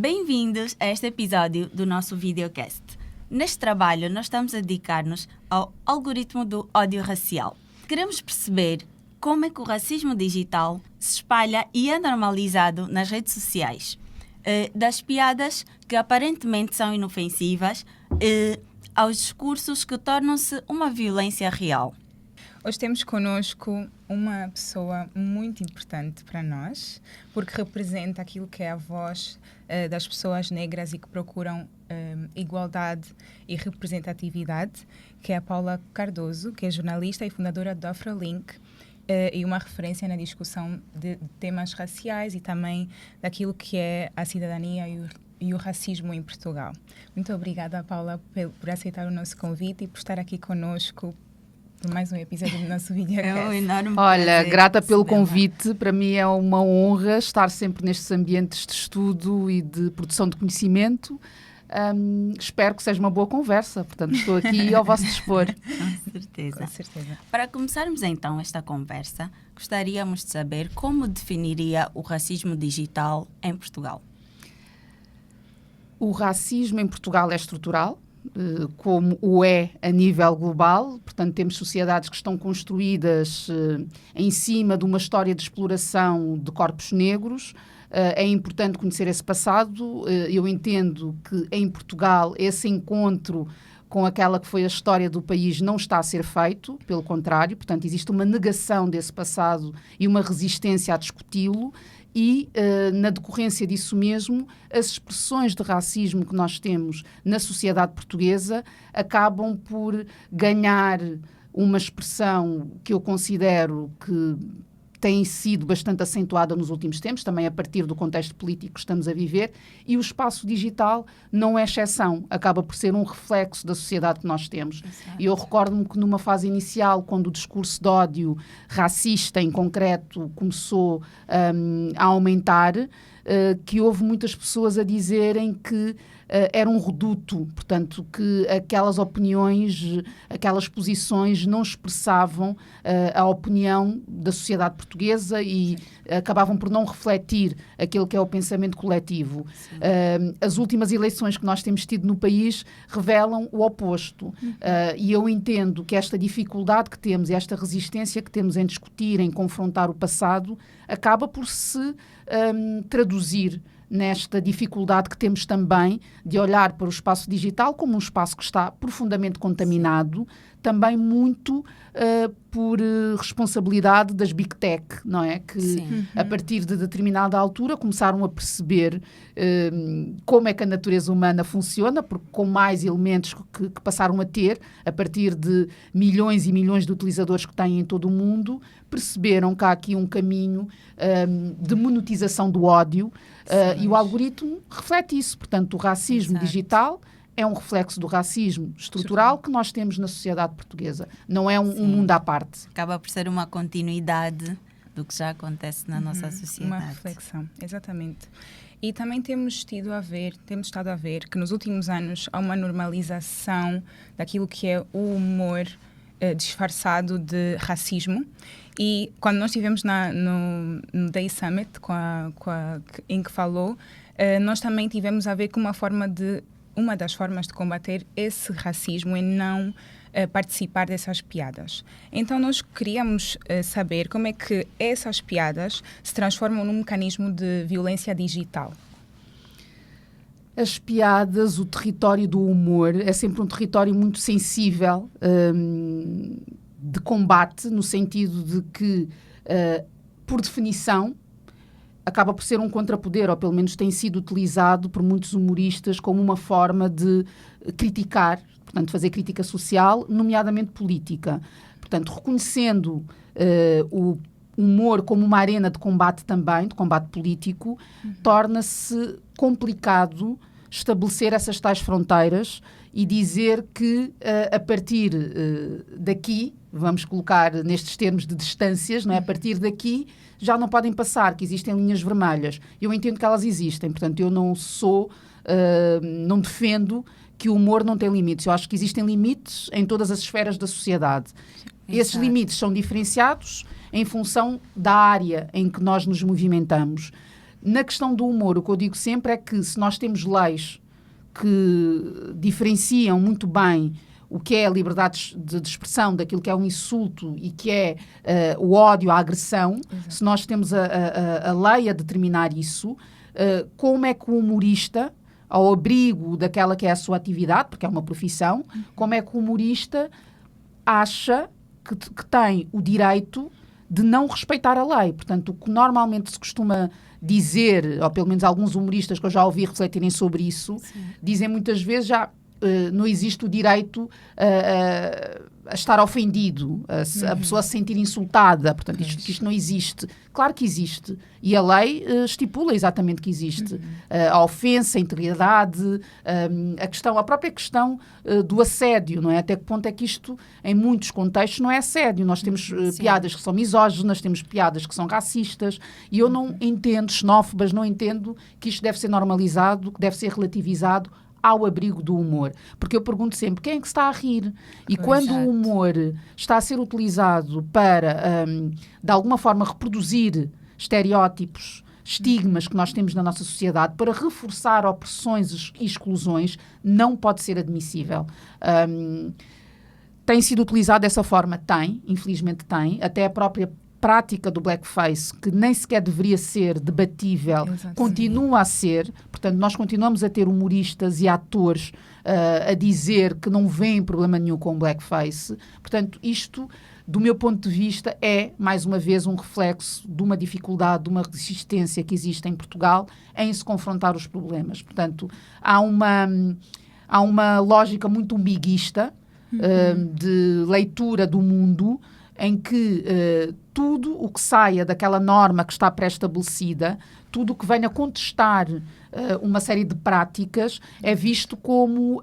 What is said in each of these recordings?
Bem-vindos a este episódio do nosso videocast. Neste trabalho, nós estamos a dedicar-nos ao algoritmo do ódio racial. Queremos perceber como é que o racismo digital se espalha e é normalizado nas redes sociais. Das piadas que aparentemente são inofensivas aos discursos que tornam-se uma violência real. Hoje temos connosco uma pessoa muito importante para nós, porque representa aquilo que é a voz das pessoas negras e que procuram igualdade e representatividade, que é a Paula Cardoso, que é jornalista e fundadora do AfroLink, e uma referência na discussão de temas raciais e também daquilo que é a cidadania e o racismo em Portugal. Muito obrigada, Paula, por aceitar o nosso convite e por estar aqui connosco por mais um episódio do nosso videocast. É um enorme Olha, prazer grata pelo recebê-la. convite. Para mim é uma honra estar sempre nestes ambientes de estudo e de produção de conhecimento. Espero que seja uma boa conversa. Portanto, estou aqui ao vosso dispor. Com certeza. Com certeza. Para começarmos então esta conversa, gostaríamos de saber como definiria o racismo digital em Portugal. O racismo em Portugal é estrutural, como o é a nível global. Portanto, temos sociedades que estão construídas em cima de uma história de exploração de corpos negros. É importante conhecer esse passado. Eu entendo que em Portugal esse encontro com aquela que foi a história do país não está a ser feito, pelo contrário. Portanto, existe uma negação desse passado e uma resistência a discuti-lo. E, na decorrência disso mesmo, as expressões de racismo que nós temos na sociedade portuguesa acabam por ganhar uma expressão que eu considero que tem sido bastante acentuada nos últimos tempos, também a partir do contexto político que estamos a viver, e o espaço digital não é exceção, acaba por ser um reflexo da sociedade que nós temos. Exato. E eu recordo-me que numa fase inicial, quando o discurso de ódio racista, em concreto, começou a aumentar, que houve muitas pessoas a dizerem que era um reduto, portanto, que aquelas opiniões, aquelas posições não expressavam a opinião da sociedade portuguesa e acabavam por não refletir aquilo que é o pensamento coletivo. As últimas eleições que nós temos tido no país revelam o oposto. E eu entendo que esta dificuldade que temos e esta resistência que temos em discutir, em confrontar o passado, acaba por se traduzir nesta dificuldade que temos também de olhar para o espaço digital como um espaço que está profundamente contaminado, também muito por responsabilidade das Big Tech, não é? Que a partir de determinada altura começaram a perceber como é que a natureza humana funciona, porque com mais elementos que passaram a ter, a partir de milhões e milhões de utilizadores que têm em todo o mundo, perceberam que há aqui um caminho de monetização do ódio, e o algoritmo reflete isso. Portanto, o racismo digital é um reflexo do racismo estrutural que nós temos na sociedade portuguesa. Não é um mundo à parte. Acaba por ser uma continuidade do que já acontece na nossa sociedade. Uma reflexão, exatamente. E também temos estado a ver que nos últimos anos há uma normalização daquilo que é o humor disfarçado de racismo. E quando nós estivemos no Day Summit, em que falou, nós também tivemos a ver com uma das formas de combater esse racismo é não participar dessas piadas. Então nós queríamos saber como é que essas piadas se transformam num mecanismo de violência digital. As piadas, o território do humor, é sempre um território muito sensível, de combate, no sentido de que, por definição, acaba por ser um contrapoder, ou pelo menos tem sido utilizado por muitos humoristas como uma forma de criticar, portanto, fazer crítica social, nomeadamente política. Portanto, reconhecendo o humor como uma arena de combate também, de combate político, torna-se complicado estabelecer essas tais fronteiras e dizer que, a partir daqui, vamos colocar nestes termos de distâncias, não é? A partir daqui já não podem passar, que existem linhas vermelhas. Eu entendo que elas existem, portanto, eu não defendo que o humor não tem limites. Eu acho que existem limites em todas as esferas da sociedade. Esses limites são diferenciados em função da área em que nós nos movimentamos. Na questão do humor, o que eu digo sempre é que se nós temos leis que diferenciam muito bem o que é a liberdade de expressão daquilo que é um insulto e que é o ódio, a agressão, se nós temos a lei a determinar isso, como é que o humorista, ao abrigo daquela que é a sua atividade, porque é uma profissão, como é que o humorista acha que tem o direito de não respeitar a lei. Portanto, o que normalmente se costuma dizer, ou pelo menos alguns humoristas que eu já ouvi refletirem sobre isso, dizem muitas vezes já não existe o direito a estar ofendido, a pessoa se sentir insultada. Portanto, isto não existe. Claro que existe. E a lei estipula exatamente que existe. A ofensa, a integridade, a própria questão do assédio, não é? Até que ponto é que isto, em muitos contextos, não é assédio. Nós temos piadas que são misóginas, temos piadas que são racistas, e eu não entendo, xenófobas, não entendo que isto deve ser normalizado, que deve ser relativizado ao abrigo do humor. Porque eu pergunto sempre, quem é que está a rir? E quando o humor está a ser utilizado para, de alguma forma, reproduzir estereótipos, estigmas que nós temos na nossa sociedade, para reforçar opressões e exclusões, não pode ser admissível. Tem sido utilizado dessa forma? Tem, infelizmente tem. Até a própria prática do blackface, que nem sequer deveria ser debatível, continua a ser. Portanto, nós continuamos a ter humoristas e atores a dizer que não veem problema nenhum com o blackface. Portanto, isto, do meu ponto de vista, é, mais uma vez, um reflexo de uma dificuldade, de uma resistência que existe em Portugal em se confrontar os problemas. Portanto, há uma lógica muito umbiguista de leitura do mundo, em que tudo o que saia daquela norma que está pré-estabelecida, tudo o que venha contestar uma série de práticas, é visto como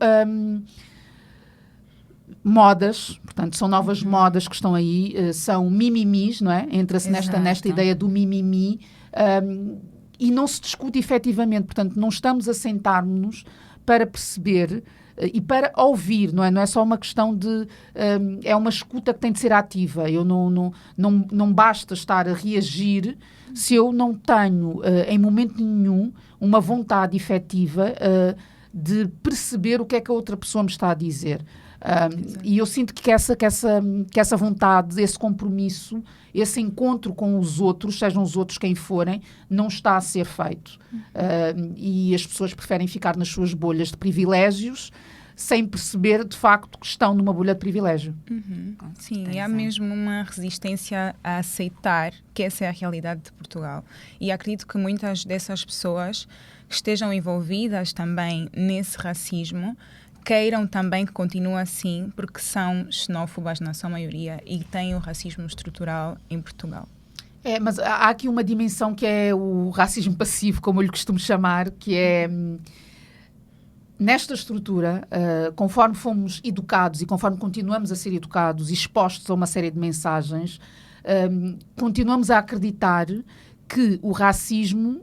modas. Portanto, são novas modas que estão aí, são mimimis, não é? Entra-se nesta ideia do mimimi, e não se discute efetivamente. Portanto, não estamos a sentar-nos para perceber e para ouvir, não é? Não é só uma questão de... é uma escuta que tem de ser ativa. Eu não basta estar a reagir se eu não tenho, em momento nenhum, uma vontade efetiva de perceber o que é que a outra pessoa me está a dizer. E eu sinto que essa vontade, esse compromisso, esse encontro com os outros, sejam os outros quem forem, não está a ser feito. E as pessoas preferem ficar nas suas bolhas de privilégios, sem perceber, de facto, que estão numa bolha de privilégio. Sim, e há mesmo uma resistência a aceitar que essa é a realidade de Portugal. E acredito que muitas dessas pessoas que estejam envolvidas também nesse racismo queiram também que continue assim, porque são xenófobas na sua maioria e têm o racismo estrutural em Portugal. Mas há aqui uma dimensão que é o racismo passivo, como eu lhe costumo chamar, que é... Nesta estrutura, conforme fomos educados e conforme continuamos a ser educados e expostos a uma série de mensagens, continuamos a acreditar que o racismo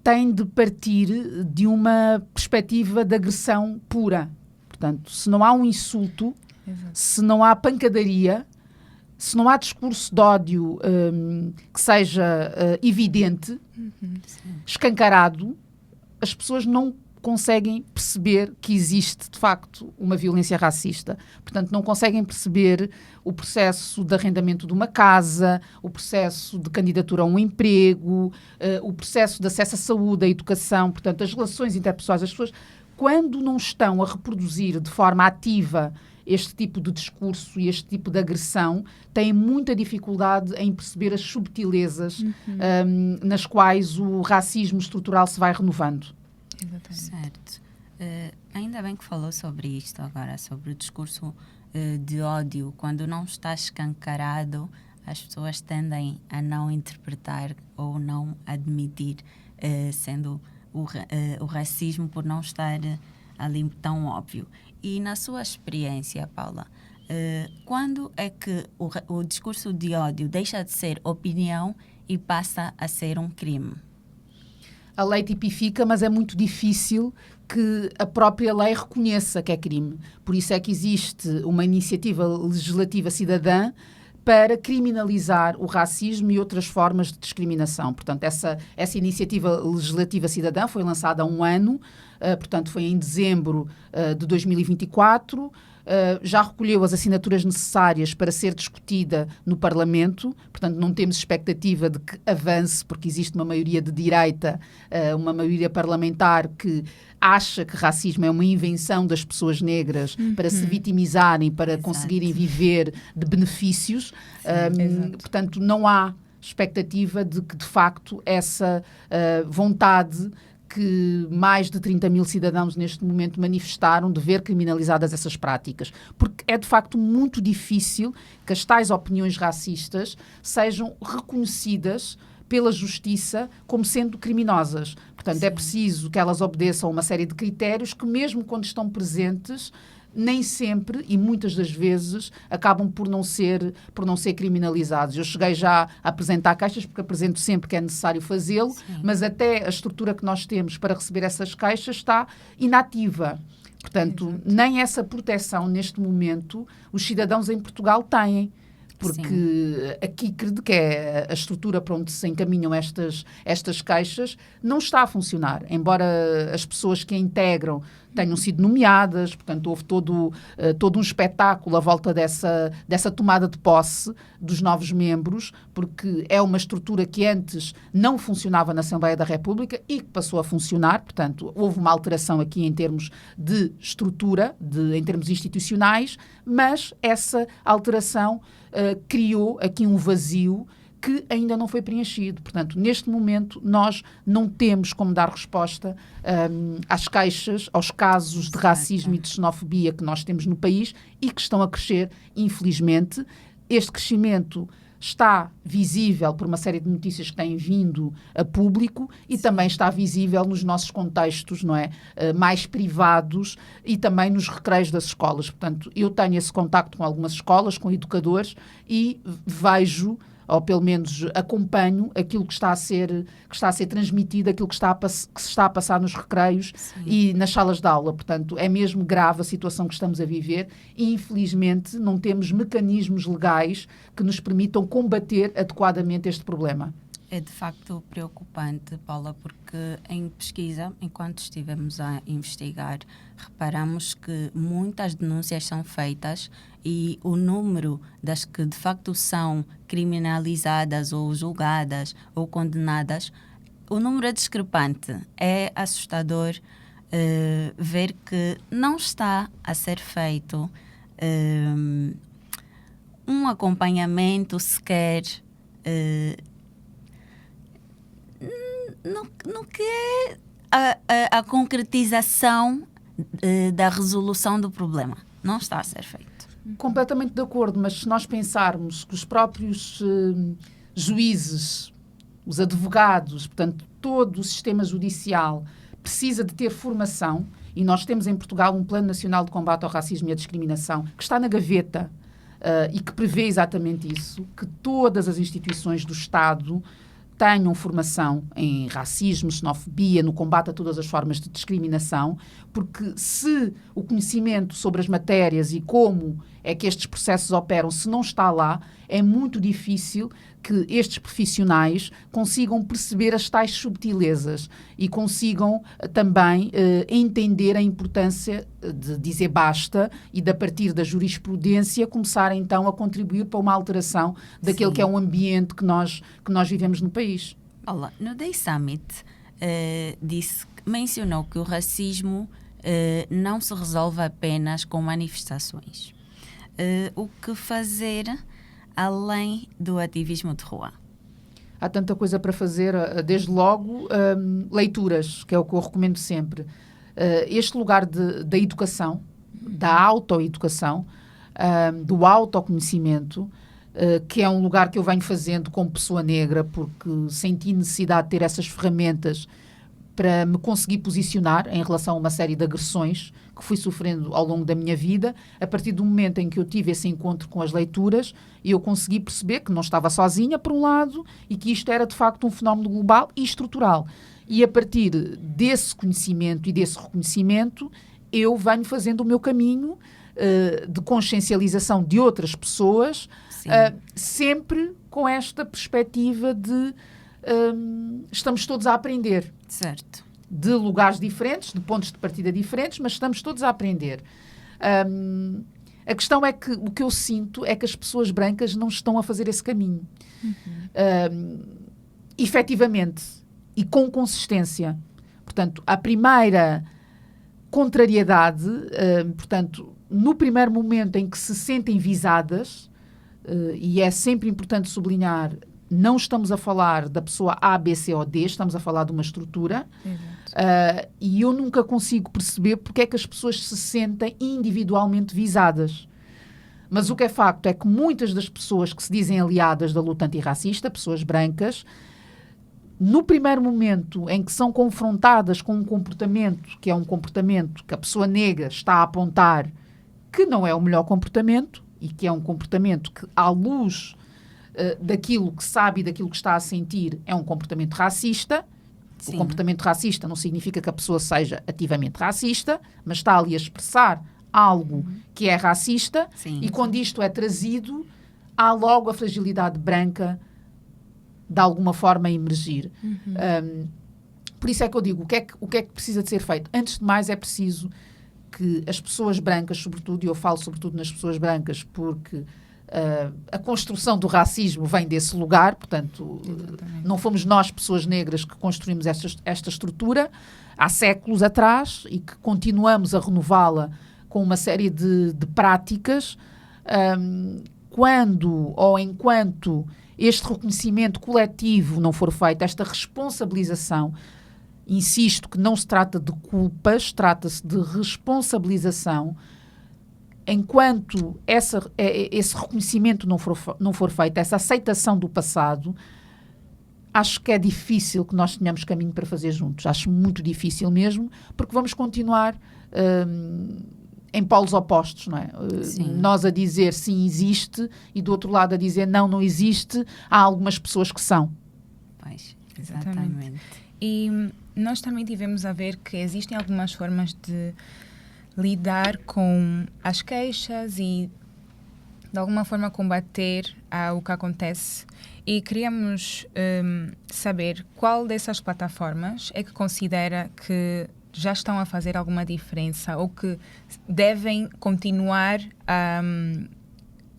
tem de partir de uma perspectiva de agressão pura. Portanto, se não há um insulto, se não há pancadaria, se não há discurso de ódio que seja evidente, escancarado, as pessoas não conseguem perceber que existe, de facto, uma violência racista. Portanto, não conseguem perceber o processo de arrendamento de uma casa, o processo de candidatura a um emprego, o processo de acesso à saúde, à educação. Portanto, as relações interpessoais. As pessoas, quando não estão a reproduzir de forma ativa este tipo de discurso e este tipo de agressão, têm muita dificuldade em perceber as subtilezas nas quais o racismo estrutural se vai renovando. Exatamente. Certo. Ainda bem que falou sobre isto agora, sobre o discurso de ódio. Quando não está escancarado, as pessoas tendem a não interpretar ou não admitir, sendo o racismo por não estar ali tão óbvio. E na sua experiência, Paula, quando é que o discurso de ódio deixa de ser opinião e passa a ser um crime? A lei tipifica, mas é muito difícil que a própria lei reconheça que é crime. Por isso é que existe uma iniciativa legislativa cidadã para criminalizar o racismo e outras formas de discriminação. Portanto, essa iniciativa legislativa cidadã foi lançada há um ano, portanto, foi em dezembro de 2024. Já recolheu as assinaturas necessárias para ser discutida no Parlamento, portanto não temos expectativa de que avance, porque existe uma maioria de direita, uma maioria parlamentar que acha que racismo é uma invenção das pessoas negras para se vitimizarem, para conseguirem viver de benefícios. Portanto, não há expectativa de que, de facto, essa vontade que mais de 30 mil cidadãos neste momento manifestaram de ver criminalizadas essas práticas. Porque é de facto muito difícil que as tais opiniões racistas sejam reconhecidas pela justiça como sendo criminosas. Portanto, é preciso que elas obedeçam a uma série de critérios que, mesmo quando estão presentes, nem sempre e muitas das vezes acabam por não ser criminalizados. Eu cheguei já a apresentar queixas, porque apresento sempre que é necessário fazê-lo, mas até a estrutura que nós temos para receber essas queixas está inativa. Portanto, nem essa proteção neste momento os cidadãos em Portugal têm. Porque a KICRD, que é a estrutura para onde se encaminham estas queixas, não está a funcionar. Embora as pessoas que a integram tenham sido nomeadas, portanto, houve todo um espetáculo à volta dessa tomada de posse dos novos membros, porque é uma estrutura que antes não funcionava na Assembleia da República e que passou a funcionar. Portanto, houve uma alteração aqui em termos de estrutura, em termos institucionais, mas essa alteração criou aqui um vazio que ainda não foi preenchido. Portanto, neste momento, nós não temos como dar resposta às queixas, aos casos de racismo e de xenofobia que nós temos no país e que estão a crescer, infelizmente. Este crescimento está visível por uma série de notícias que têm vindo a público e também está visível nos nossos contextos, não é? Mais privados e também nos recreios das escolas. Portanto, eu tenho esse contacto com algumas escolas, com educadores e vejo, ou pelo menos acompanho aquilo que está a ser transmitido, aquilo que se está a passar nos recreios e nas salas de aula. Portanto, é mesmo grave a situação que estamos a viver e, infelizmente, não temos mecanismos legais que nos permitam combater adequadamente este problema. É de facto preocupante, Paula, porque em pesquisa, enquanto estivemos a investigar, reparamos que muitas denúncias são feitas e o número das que de facto são criminalizadas ou julgadas ou condenadas, o número é discrepante. É assustador ver que não está a ser feito um acompanhamento sequer no que é a concretização da resolução do problema. Não está a ser feito. Completamente de acordo, mas se nós pensarmos que os próprios juízes, os advogados, portanto, todo o sistema judicial precisa de ter formação, e nós temos em Portugal um Plano Nacional de Combate ao Racismo e à Discriminação que está na gaveta e que prevê exatamente isso, que todas as instituições do Estado tenham formação em racismo, xenofobia, no combate a todas as formas de discriminação, porque se o conhecimento sobre as matérias e como é que estes processos operam, se não está lá, é muito difícil que estes profissionais consigam perceber as tais subtilezas e consigam também entender a importância de dizer basta e de, a partir da jurisprudência, começar então a contribuir para uma alteração daquele que é o ambiente que nós vivemos no país. Olá, no Day Summit mencionou que o racismo não se resolve apenas com manifestações. O que fazer além do ativismo de rua? Há tanta coisa para fazer, desde logo leituras, que é o que eu recomendo sempre. Este lugar da educação, da autoeducação, do autoconhecimento, que é um lugar que eu venho fazendo como pessoa negra, porque senti necessidade de ter essas ferramentas para me conseguir posicionar em relação a uma série de agressões que fui sofrendo ao longo da minha vida. A partir do momento em que eu tive esse encontro com as leituras, eu consegui perceber que não estava sozinha, por um lado, e que isto era, de facto, um fenómeno global e estrutural. E a partir desse conhecimento e desse reconhecimento, eu venho fazendo o meu caminho de consciencialização de outras pessoas, sempre com esta perspectiva de estamos todos a aprender. Certo. De lugares diferentes, de pontos de partida diferentes, mas estamos todos a aprender. A questão é que o que eu sinto é que as pessoas brancas não estão a fazer esse caminho. Efetivamente e com consistência. Portanto, a primeira contrariedade, portanto, no primeiro momento em que se sentem visadas, e é sempre importante sublinhar, não estamos a falar da pessoa A, B, C ou D, estamos a falar de uma estrutura. E eu nunca consigo perceber porque é que as pessoas se sentem individualmente visadas. Mas o que é facto é que muitas das pessoas que se dizem aliadas da luta antirracista, pessoas brancas, no primeiro momento em que são confrontadas com um comportamento que é um comportamento que a pessoa negra está a apontar que não é o melhor comportamento e que é um comportamento que, à luz daquilo que sabe e daquilo que está a sentir, é um comportamento racista. Sim. O comportamento racista não significa que a pessoa seja ativamente racista, mas está ali a expressar algo que é racista. Sim. E quando isto é trazido, há logo a fragilidade branca de alguma forma a emergir. Por isso é que eu digo, o que é que precisa de ser feito? Antes de mais é preciso que as pessoas brancas, sobretudo, e eu falo sobretudo nas pessoas brancas porque a construção do racismo vem desse lugar, portanto, não fomos nós, pessoas negras, que construímos esta estrutura há séculos atrás e que continuamos a renová-la com uma série de práticas. Quando ou enquanto este reconhecimento coletivo não for feito, esta responsabilização, insisto que não se trata de culpas, trata-se de responsabilização. Enquanto esse reconhecimento não for feito, essa aceitação do passado, acho que é difícil que nós tenhamos caminho para fazer juntos. Acho muito difícil mesmo, porque vamos continuar em polos opostos, não é? Nós a dizer sim, existe, e do outro lado a dizer não existe. Há algumas pessoas que são. Pois, exatamente. E nós também tivemos a ver que existem algumas formas de lidar com as queixas e de alguma forma combater o que acontece, e queríamos saber qual dessas plataformas é que considera que já estão a fazer alguma diferença ou que devem continuar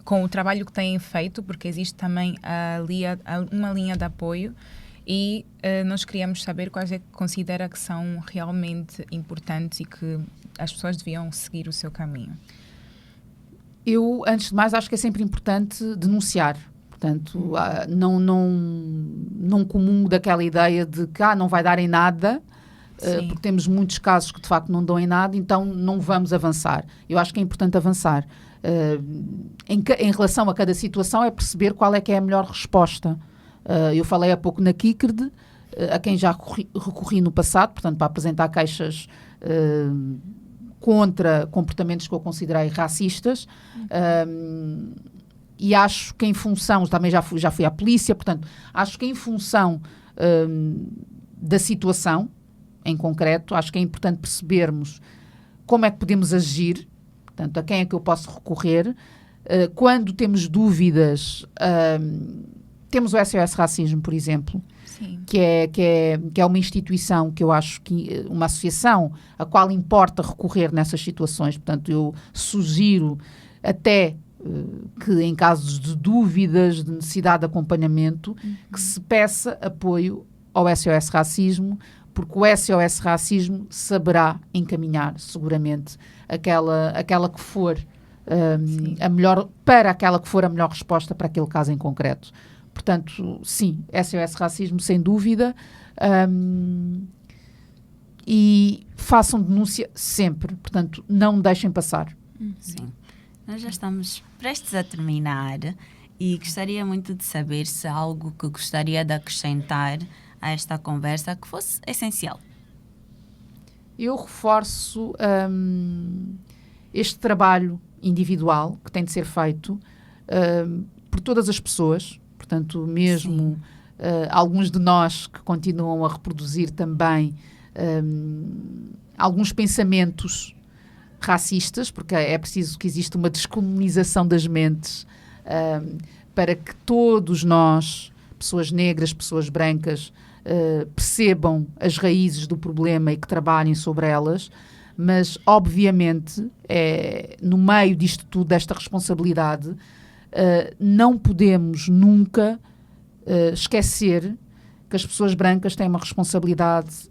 com o trabalho que têm feito, porque existe também uma linha de apoio, e nós queríamos saber quais é que considera que são realmente importantes e que as pessoas deviam seguir o seu caminho. Eu, antes de mais, acho que é sempre importante denunciar. Portanto, não comungo daquela ideia de que não vai dar em nada, porque temos muitos casos que de facto não dão em nada, então não vamos avançar. Eu acho que é importante avançar. Em relação a cada situação, é perceber qual é que é a melhor resposta. Eu falei há pouco na KICRD, a quem já recorri no passado, portanto, para apresentar queixas contra comportamentos que eu considerei racistas, e acho que em função, também já fui à polícia, portanto, acho que em função da situação em concreto, acho que é importante percebermos como é que podemos agir, portanto, a quem é que eu posso recorrer. Quando temos dúvidas, temos o SOS Racismo, por exemplo, que é uma instituição que eu acho que, uma associação a qual importa recorrer nessas situações. Portanto, eu sugiro até que em casos de dúvidas, de necessidade de acompanhamento, que se peça apoio ao SOS Racismo, porque o SOS Racismo saberá encaminhar seguramente aquela que for a melhor, para aquela que for a melhor resposta para aquele caso em concreto. Portanto, sim, SOS Racismo, sem dúvida. E façam denúncia sempre. Portanto, não deixem passar. Sim. Nós já estamos prestes a terminar e gostaria muito de saber se há algo que gostaria de acrescentar a esta conversa que fosse essencial. Eu reforço este trabalho individual que tem de ser feito por todas as pessoas. Portanto, mesmo alguns de nós que continuam a reproduzir também alguns pensamentos racistas, porque é preciso que exista uma descolonização das mentes para que todos nós, pessoas negras, pessoas brancas, percebam as raízes do problema e que trabalhem sobre elas, mas obviamente no meio disto tudo, desta responsabilidade, não podemos nunca esquecer que as pessoas brancas têm uma responsabilidade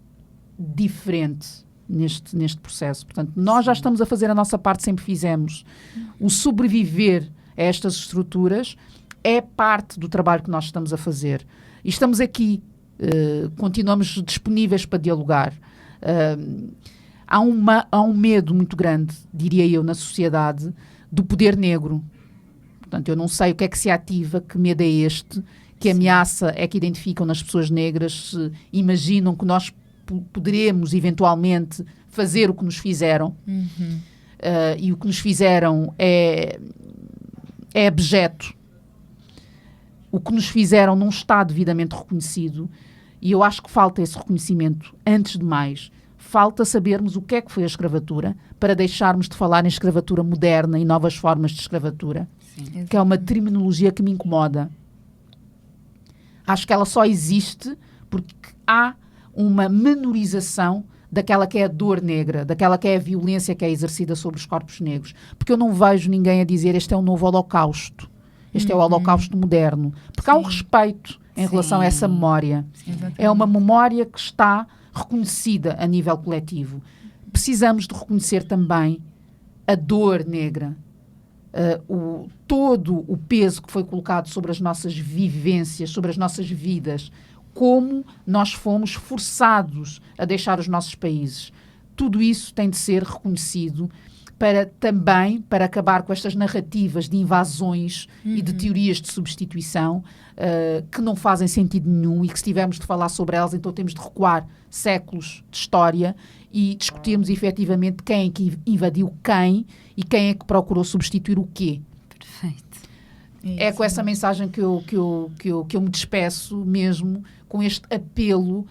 diferente neste processo. Portanto, nós já estamos a fazer a nossa parte, sempre fizemos. O sobreviver a estas estruturas é parte do trabalho que nós estamos a fazer. E estamos aqui, continuamos disponíveis para dialogar. Há um medo muito grande, diria eu, na sociedade, do poder negro. Portanto, eu não sei o que é que se ativa, que medo é este, que ameaça é que identificam nas pessoas negras, se imaginam que nós poderemos, eventualmente, fazer o que nos fizeram. E o que nos fizeram é abjeto. O que nos fizeram não está devidamente reconhecido e eu acho que falta esse reconhecimento. Antes de mais, falta sabermos o que é que foi a escravatura para deixarmos de falar em escravatura moderna e novas formas de escravatura, que é uma terminologia que me incomoda. Acho que ela só existe porque há uma menorização daquela que é a dor negra, daquela que é a violência que é exercida sobre os corpos negros. Porque eu não vejo ninguém a dizer este é um novo holocausto. Este é o holocausto moderno. Porque há um respeito em relação a essa memória. É uma memória que está reconhecida a nível coletivo. Precisamos de reconhecer também a dor negra. Todo o peso que foi colocado sobre as nossas vivências, sobre as nossas vidas, como nós fomos forçados a deixar os nossos países. Tudo isso tem de ser reconhecido para acabar com estas narrativas de invasões e de teorias de substituição que não fazem sentido nenhum e que se tivermos de falar sobre elas, então temos de recuar séculos de história e discutirmos efetivamente quem é que invadiu quem e quem é que procurou substituir o quê. Perfeito. É com essa mensagem que eu me despeço mesmo, com este apelo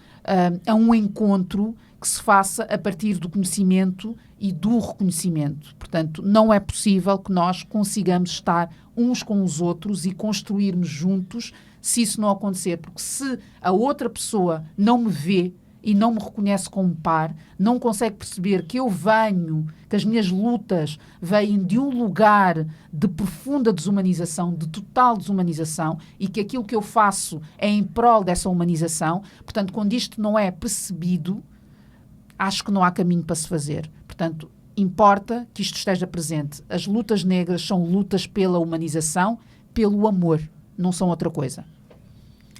a um encontro que se faça a partir do conhecimento e do reconhecimento. Portanto, não é possível que nós consigamos estar uns com os outros e construirmos juntos se isso não acontecer. Porque se a outra pessoa não me vê e não me reconhece como par, não consegue perceber que eu venho, que as minhas lutas vêm de um lugar de profunda desumanização, de total desumanização, e que aquilo que eu faço é em prol dessa humanização. Portanto, quando isto não é percebido, acho que não há caminho para se fazer. Portanto, importa que isto esteja presente. As lutas negras são lutas pela humanização, pelo amor, não são outra coisa.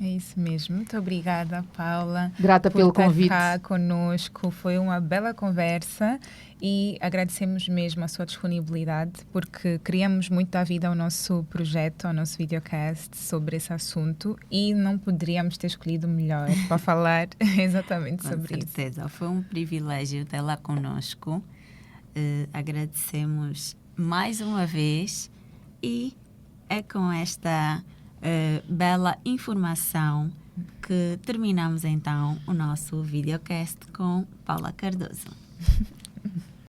É isso mesmo. Muito obrigada, Paula. Grata pelo convite. Por estar cá conosco. Foi uma bela conversa e agradecemos mesmo a sua disponibilidade, porque criamos muito da vida ao nosso projeto, ao nosso videocast sobre esse assunto e não poderíamos ter escolhido melhor para falar exatamente sobre isso. Com certeza. Foi um privilégio tê-la conosco. Agradecemos mais uma vez e é com esta bela informação que terminamos então o nosso videocast com Paula Cardoso.